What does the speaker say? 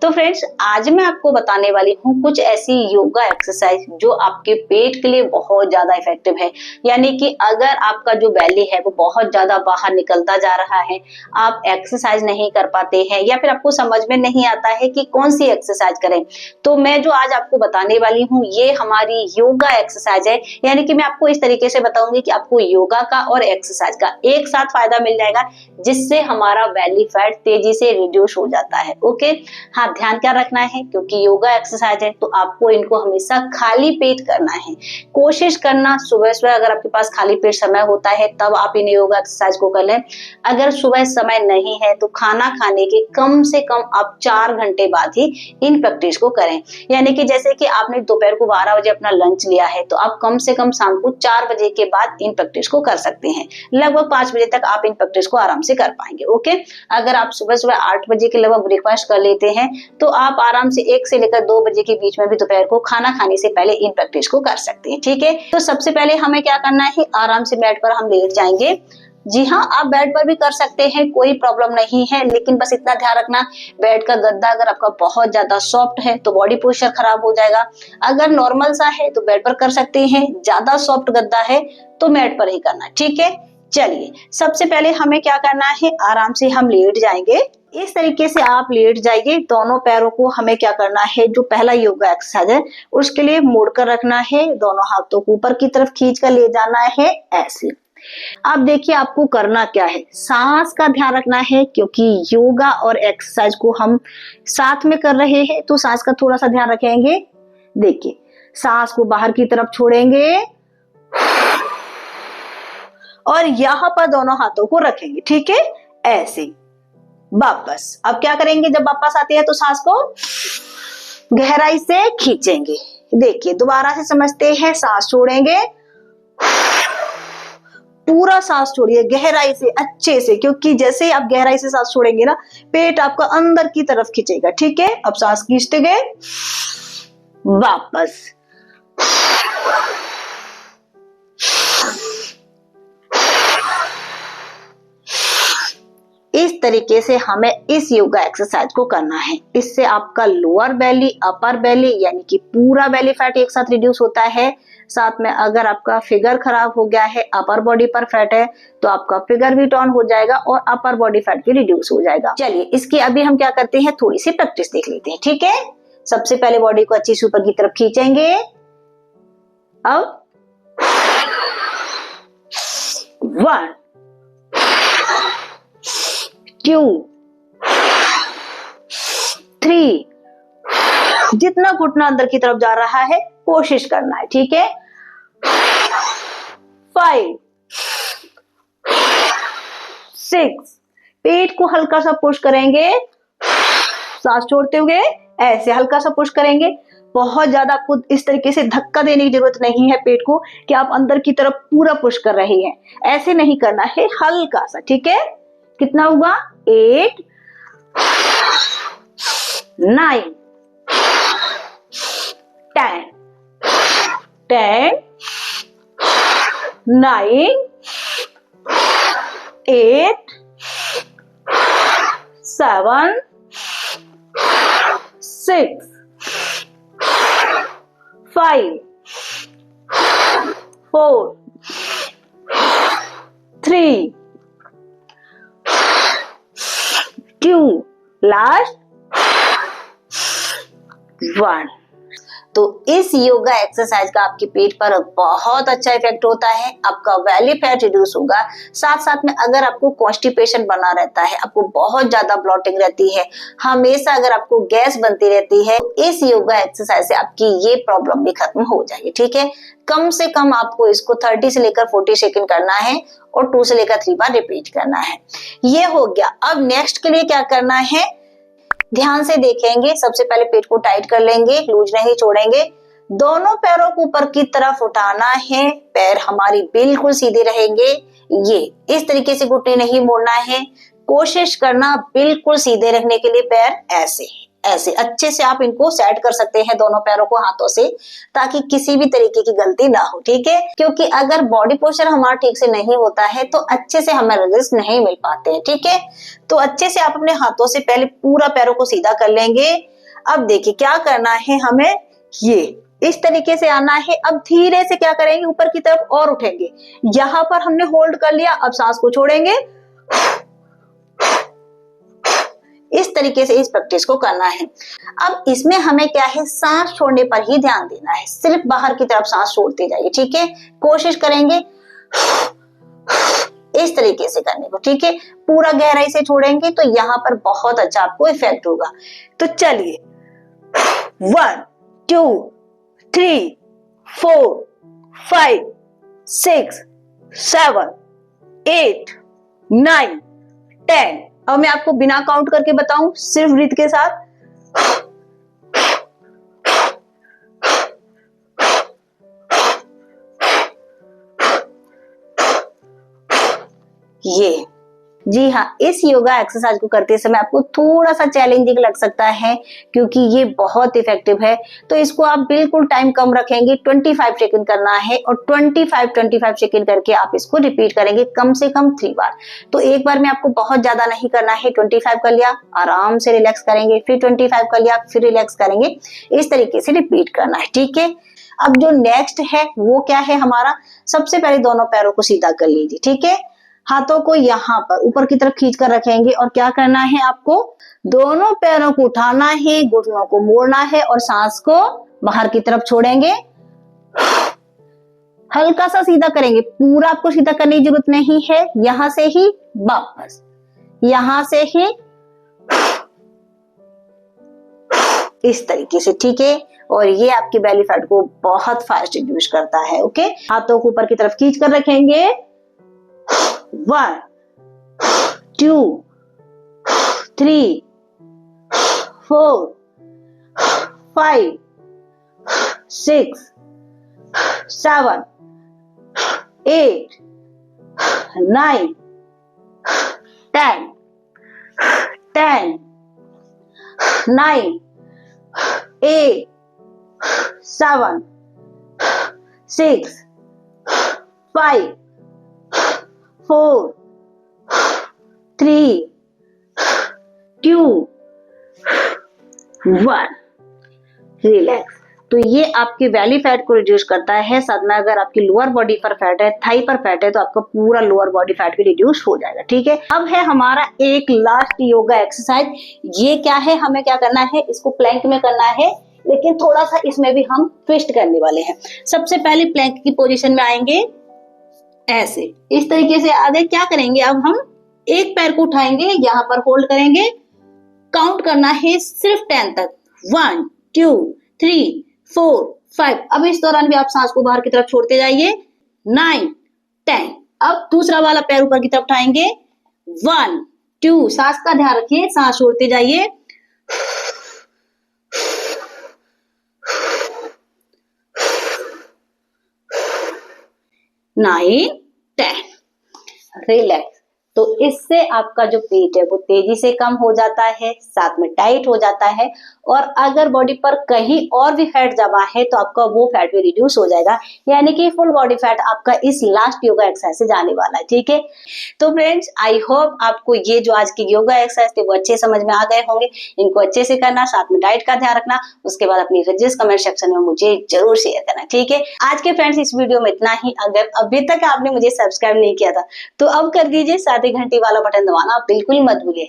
तो फ्रेंड्स, आज मैं आपको बताने वाली हूँ कुछ ऐसी योगा एक्सरसाइज जो आपके पेट के लिए बहुत ज्यादा इफेक्टिव है। यानी कि अगर आपका जो बेली है वो बहुत ज्यादा बाहर निकलता जा रहा है, आप एक्सरसाइज नहीं कर पाते हैं या फिर आपको समझ में नहीं आता है कि कौन सी एक्सरसाइज करें, तो मैं जो आज आपको बताने वाली हूँ ये हमारी योगा एक्सरसाइज है। यानी कि मैं आपको इस तरीके से बताऊंगी कि आपको योगा का और एक्सरसाइज का एक साथ फायदा मिल जाएगा, जिससे हमारा बेली फैट तेजी से रिड्यूस हो जाता है। ओके, हाँ, ध्यान क्या रखना है, क्योंकि योगा एक्सरसाइज है तो आपको इनको हमेशा खाली पेट करना है। कोशिश करना सुबह सुबह, अगर आपके पास खाली पेट समय होता है तब आप इन योगा एक्सरसाइज को कर लें। अगर सुबह समय नहीं है तो खाना खाने के कम से कम आप 4 घंटे बाद ही इन प्रैक्टिस को करें। यानी कि जैसे कि आपने दोपहर को 12 बजे अपना लंच लिया है तो आप कम से कम शाम को 4 बजे के बाद इन प्रैक्टिस को कर सकते हैं। लगभग 5 बजे तक आप इन प्रैक्टिस को आराम से कर पाएंगे। ओके, अगर आप सुबह सुबह 8 बजे के लगभग ब्रेकफास्ट कर लेते हैं तो आप आराम से 1 से लेकर 2 बजे के बीच में भी दोपहर को खाना खाने से पहले इन प्रैक्टिस को कर सकते हैं। ठीक है, तो सबसे पहले हमें क्या करना है, आराम से बेड पर हम लेट जाएंगे। जी हाँ, आप बेड पर भी कर सकते हैं, कोई प्रॉब्लम नहीं है, लेकिन बस इतना ध्यान रखना, बेड का गद्दा अगर आपका बहुत ज्यादा सॉफ्ट है तो बॉडी पोस्चर खराब हो जाएगा। अगर नॉर्मल सा है तो बेड पर कर सकते हैं, ज्यादा सॉफ्ट गद्दा है तो मैट पर ही करना। ठीक है, चलिए सबसे पहले हमें क्या करना है, आराम से हम लेट जाएंगे। इस तरीके से आप लेट जाइए। दोनों पैरों को हमें क्या करना है, जो पहला योगा एक्सरसाइज है उसके लिए मोड़कर रखना है, दोनों हाथों को ऊपर की तरफ खींच कर ले जाना है ऐसे। अब देखिए आपको करना क्या है, सांस का ध्यान रखना है, क्योंकि योगा और एक्सरसाइज को हम साथ में कर रहे हैं तो सांस का थोड़ा सा ध्यान रखेंगे। देखिए, सांस को बाहर की तरफ छोड़ेंगे और यहां पर दोनों हाथों को रखेंगे। ठीक है, ऐसे वापस। अब क्या करेंगे, जब वापस आते हैं तो सांस को गहराई से खींचेंगे। देखिए, दोबारा से समझते हैं, सांस छोड़ेंगे, पूरा सांस छोड़िए गहराई से, अच्छे से, क्योंकि जैसे ही आप गहराई से सांस छोड़ेंगे ना, पेट आपका अंदर की तरफ खींचेगा। ठीक है, अब सांस खींचते गए, वापस, इस तरीके से हमें इस योगा एक्सरसाइज को करना है। इससे आपका लोअर बेली, अपर बेली यानी कि पूरा बेली फैट एक साथ रिड्यूस होता है। साथ में अगर आपका फिगर खराब हो गया है, अपर बॉडी पर फैट है, तो आपका फिगर भी टर्न हो जाएगा और अपर बॉडी फैट भी रिड्यूस हो जाएगा। चलिए, इसकी अभी हम क्या करते हैं, थोड़ी सी प्रैक्टिस देख लेते हैं। ठीक है, सबसे पहले बॉडी को अच्छी से ऊपर की तरफ खींचेंगे। अब 1 2 3, जितना घुटना अंदर की तरफ जा रहा है कोशिश करना है। ठीक है, 5 6, पेट को हल्का सा पुश करेंगे, सांस छोड़ते हुए ऐसे हल्का सा पुश करेंगे। बहुत ज्यादा आपको इस तरीके से धक्का देने की जरूरत नहीं है पेट को कि आप अंदर की तरफ पूरा पुश कर रहे हैं, ऐसे नहीं करना है, हल्का सा। ठीक है, कितना हुआ, 8 9 10 10 9 8 7 6 5 4 3 2, लास्ट 1। तो इस योगा एक्सरसाइज का आपके पेट पर बहुत अच्छा इफेक्ट होता है, आपका बेली फैट रिड्यूस होगा। साथ साथ में अगर आपको कॉन्स्टिपेशन बना रहता है, आपको बहुत ज्यादा ब्लॉटिंग रहती है, हमेशा अगर आपको गैस बनती रहती है, तो इस योगा एक्सरसाइज से आपकी ये प्रॉब्लम भी खत्म हो जाएगी। ठीक है, कम से कम आपको इसको 30 से लेकर 40 सेकंड करना है और 2 से लेकर 3 बार रिपीट करना है। ये हो गया। अब नेक्स्ट के लिए क्या करना है, ध्यान से देखेंगे। सबसे पहले पेट को टाइट कर लेंगे, लूज नहीं छोड़ेंगे। दोनों पैरों को ऊपर की तरफ उठाना है, पैर हमारी बिल्कुल सीधे रहेंगे। ये इस तरीके से घुटने नहीं मोड़ना है, कोशिश करना बिल्कुल सीधे रखने के लिए पैर ऐसे ऐसे अच्छे से आप इनको सेट कर सकते हैं दोनों पैरों को हाथों से, ताकि किसी भी तरीके की गलती ना हो। ठीक है, क्योंकि अगर बॉडी पोस्चर हमारा ठीक से नहीं होता है तो अच्छे से हमें रिजल्ट नहीं मिल पाते हैं। ठीक है, तो अच्छे से आप अपने हाथों से पहले पूरा पैरों को सीधा कर लेंगे, अब देखिए क्या करना है हमें, ये इस तरीके से आना है। अब धीरे से क्या करेंगे, ऊपर की तरफ और उठेंगे। यहां पर हमने होल्ड कर लिया, अब सांस को छोड़ेंगे। इस तरीके से इस प्रैक्टिस को करना है। अब इसमें हमें क्या है, सांस छोड़ने पर ही ध्यान देना है, सिर्फ बाहर की तरफ सांस छोड़ते जाइए, ठीक है। कोशिश करेंगे इस तरीके से करने को, ठीक है। पूरा गहराई से छोड़ेंगे तो यहाँ पर बहुत अच्छा आपको इफेक्ट होगा। तो चलिए 1 2 3 4 5 6 7 8 9 10। अब मैं आपको बिना काउंट करके बताऊं, सिर्फ ब्रीथ के साथ। ये जी हाँ, इस योगा एक्सरसाइज को करते समय आपको थोड़ा सा चैलेंजिंग लग सकता है क्योंकि ये बहुत इफेक्टिव है। तो इसको आप बिल्कुल टाइम कम रखेंगे, 25 सेकंड करना है और 25 सेकंड करके आप इसको रिपीट करेंगे कम से कम 3 बार। तो एक बार में आपको बहुत ज्यादा नहीं करना है, 25 कर लिया, आराम से रिलैक्स करेंगे, फिर 25 कर लिया, फिर रिलैक्स करेंगे। इस तरीके से रिपीट करना है, ठीक है। अब जो नेक्स्ट है वो क्या है हमारा, सबसे पहले दोनों पैरों को सीधा कर लीजिए, ठीक है। हाथों को यहाँ पर ऊपर की तरफ खींच कर रखेंगे और क्या करना है आपको, दोनों पैरों को उठाना है, घुटनों को मोड़ना है और सांस को बाहर की तरफ छोड़ेंगे। हल्का सा सीधा करेंगे, पूरा आपको सीधा करने की जरूरत नहीं है। यहां से ही वापस, यहां से ही इस तरीके से, ठीक है। और ये आपके बेली फैट को बहुत फास्ट रिड्यूस करता है, ओके। हाथों को ऊपर की तरफ खींच कर रखेंगे, 1 2 3 4 5 6 7 8 9 10 10 9 8 7 6 5 4 3 2 1। रिलैक्स। तो ये आपके बेली फैट को रिड्यूस करता है। साथ में अगर आपकी लोअर बॉडी पर फैट है, थाई पर फैट है, तो आपका पूरा लोअर बॉडी फैट भी रिड्यूस हो जाएगा, ठीक है। अब है हमारा एक लास्ट योगा एक्सरसाइज। ये क्या है, हमें क्या करना है, इसको प्लैंक में करना है, लेकिन थोड़ा सा इसमें भी हम ट्विस्ट करने वाले हैं। सबसे पहले प्लैंक की पोजीशन में आएंगे, ऐसे इस तरीके से आगे क्या करेंगे, अब हम एक पैर को उठाएंगे, यहां पर होल्ड करेंगे, काउंट करना है सिर्फ 10 तक, 1 2 3 4 5। अब इस दौरान भी आप सांस को बाहर की तरफ छोड़ते जाइए, 9 10। अब दूसरा वाला पैर ऊपर की तरफ उठाएंगे, 1 2, सांस का ध्यान रखिए, सांस छोड़ते जाइए, 9 10। रिलैक्स। तो इससे आपका जो पेट है वो तेजी से कम हो जाता है, साथ में टाइट हो जाता है। और अगर बॉडी पर कहीं और भी फैट जमा है तो आपका वो फैट भी रिड्यूस हो जाएगा, यानी कि फुल बॉडी फैट आपका इस लास्ट योगा एक्सरसाइज से जाने वाला है, ठीक है। तो फ्रेंड्स, आई होप आपको ये जो आज की योगा एक्सरसाइज थे वो अच्छे समझ में आ गए होंगे। इनको अच्छे से करना, साथ में डाइट का ध्यान रखना, उसके बाद अपनी सजेस्ट कमेंट सेक्शन में मुझे जरूर शेयर करना, ठीक है। आज के फ्रेंड्स इस वीडियो में इतना ही। अगर अभी तक आपने मुझे सब्सक्राइब नहीं किया था तो अब कर दीजिए, साथ ही घंटी वाला बटन दबाना बिल्कुल मत भूलिए।